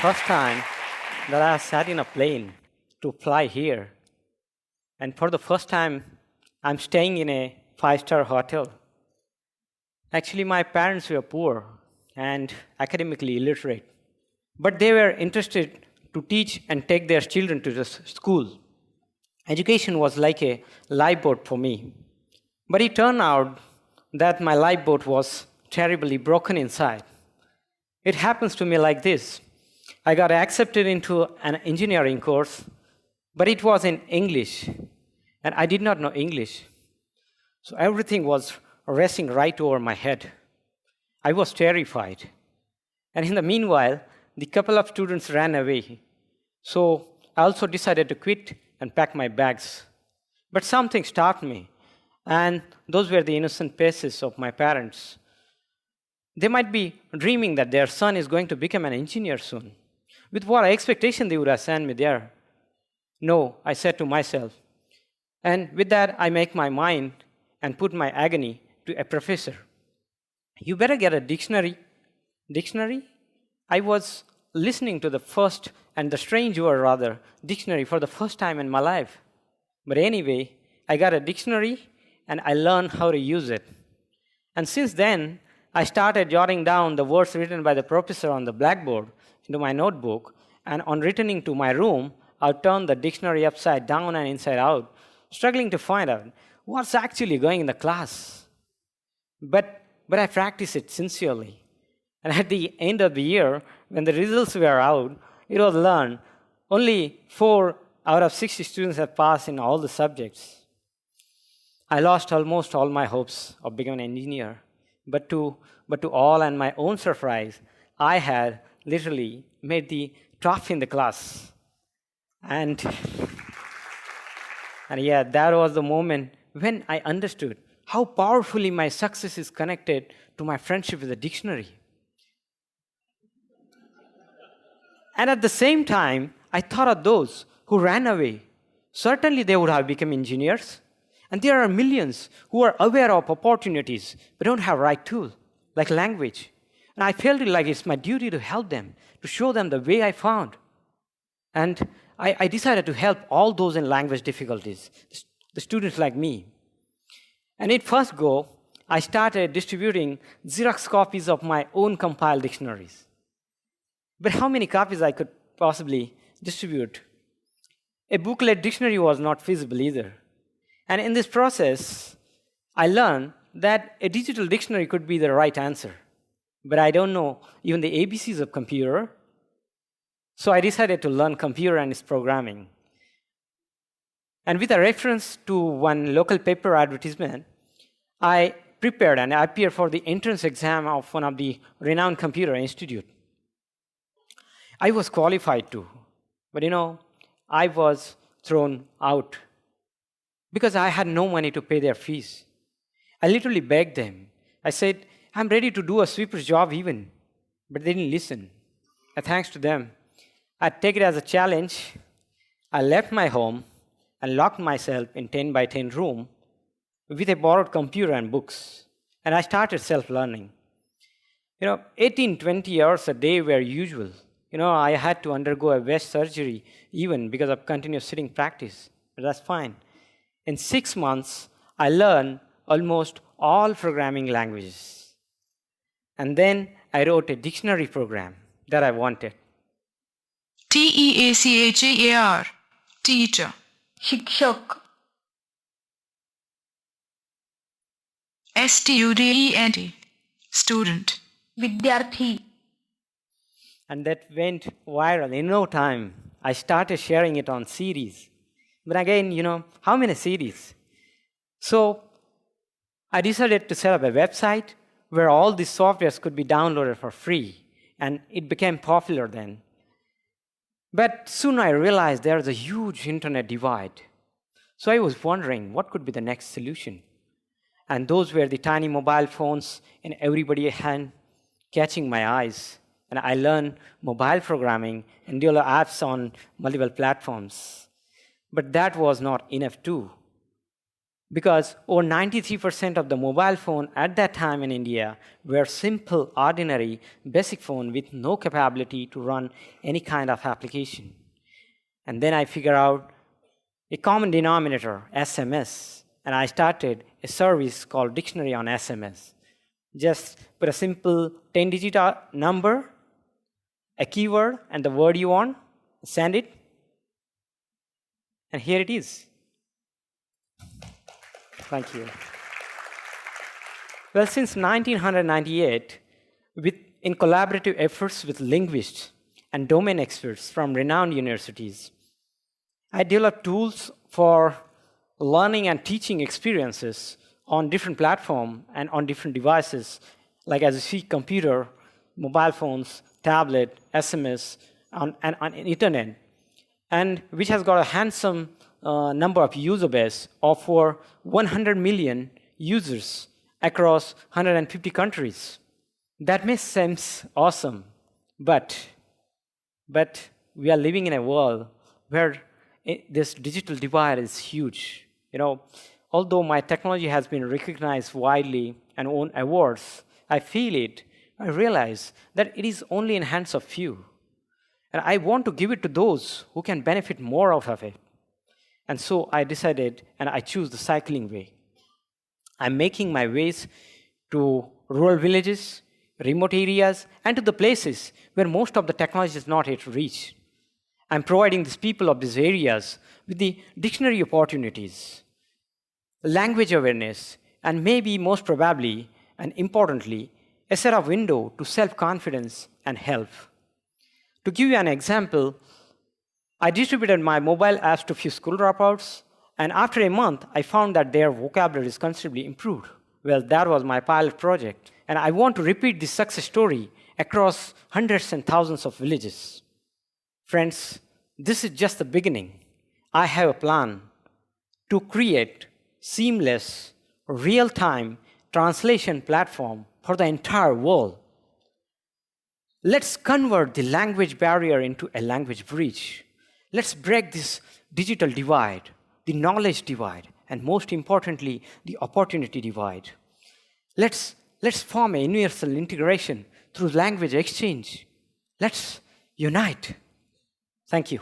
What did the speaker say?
first time that I sat in a plane to fly here. And for the first time, I'm staying in a five-star hotel. Actually, my parents were poor and academically illiterate, but they were interested to teach and take their children to the school. Education was like a lifeboat for me. But it turned out that my lifeboat was terribly broken inside. It happens to me like this. I got accepted into an engineering course, but it was in English, and I did not know English. So everything was resting right over my head. I was terrified. And in the meanwhile, the couple of students ran away. So I also decided to quit and pack my bags. But something stopped me, and those were the innocent faces of my parents. They might be dreaming that their son is going to become an engineer soon. With what expectation they would have sent me there? No, I said to myself. And with that, I make my mind and put my agony to a professor. You better get a dictionary. Dictionary? I was listening to the first and the strange word rather, dictionary for the first time in my life. But anyway, I got a dictionary and I learned how to use it. And since then, I started jotting down the words written by the professor on the blackboard into my notebook, and on returning to my room, I turned the dictionary upside down and inside out, struggling to find out what's actually going in the class. But I practiced it sincerely. And at the end of the year, when the results were out, it was learned only 4 out of 60 students have passed in all the subjects. I lost almost all my hopes of becoming an engineer. But to all and my own surprise, I had literally made the top in the class. And yeah, that was the moment when I understood how powerfully my success is connected to my friendship with the dictionary. And at the same time, I thought of those who ran away. Certainly they would have become engineers. And there are millions who are aware of opportunities but don't have right tool, like language. And I felt it like it's my duty to help them, to show them the way I found. And I decided to help all those in language difficulties, the students like me. And at first go, I started distributing Xerox copies of my own compiled dictionaries. But how many copies I could possibly distribute? A booklet dictionary was not feasible either. And in this process, I learned that a digital dictionary could be the right answer. But I don't know even the ABCs of computer. So I decided to learn computer and its programming. And with a reference to one local paper advertisement, I prepared and I appeared for the entrance exam of one of the renowned computer institute. I was qualified too, but I was thrown out because I had no money to pay their fees. I literally begged them. I said, I'm ready to do a sweeper's job even, but they didn't listen. And thanks to them, I take it as a challenge. I left my home and locked myself in 10 by 10 room with a borrowed computer and books, and I started self-learning. 18, 20 hours a day were usual. I had to undergo a vest surgery even because of continuous sitting practice, but that's fine. In 6 months, I learned almost all programming languages. And then I wrote a dictionary program that I wanted. TEACHEAR, teacher. शिक्षक, STUDENT, student. विद्यार्थी, And that went viral in no time. I started sharing it on CDs. But again, how many CDs? So I decided to set up a website where all these softwares could be downloaded for free. And it became popular then. But soon I realized there was a huge internet divide. So I was wondering what could be the next solution. And those were the tiny mobile phones in everybody's hand, catching my eyes. And I learned mobile programming and developed apps on multiple platforms. But that was not enough too. because over 93% of the mobile phone at that time in India were simple, ordinary, basic phone with no capability to run any kind of application. And then I figured out a common denominator, SMS, and I started a service called Dictionary on SMS. Just put a simple 10-digit number, a keyword, and the word you want, send it, and here it is. Thank you. Well, since 1998, in collaborative efforts with linguists and domain experts from renowned universities, I developed tools for learning and teaching experiences on different platforms and on different devices, like as you see, computer, mobile phones, tablet, SMS, and on internet, and which has got a handsome number of user base of over 100 million users across 150 countries. That may seem awesome, but we are living in a world where this digital divide is huge. Although my technology has been recognized widely and won awards, I realize that it is only in hands of few. And I want to give it to those who can benefit more out of it. And so I decided, and I choose the cycling way. I'm making my ways to rural villages, remote areas, and to the places where most of the technology is not yet reached. I'm providing these people of these areas with the dictionary opportunities, language awareness, and maybe most probably and importantly, a set of window to self-confidence and help. To give you an example, I distributed my mobile apps to a few school dropouts, and after a month, I found that their vocabulary is considerably improved. Well, that was my pilot project, and I want to repeat this success story across hundreds and thousands of villages. Friends, this is just the beginning. I have a plan to create seamless, real-time translation platform for the entire world. Let's convert the language barrier into a language bridge. Let's break this digital divide, the knowledge divide, and most importantly, the opportunity divide. Let's form a universal integration through language exchange. Let's unite. Thank you.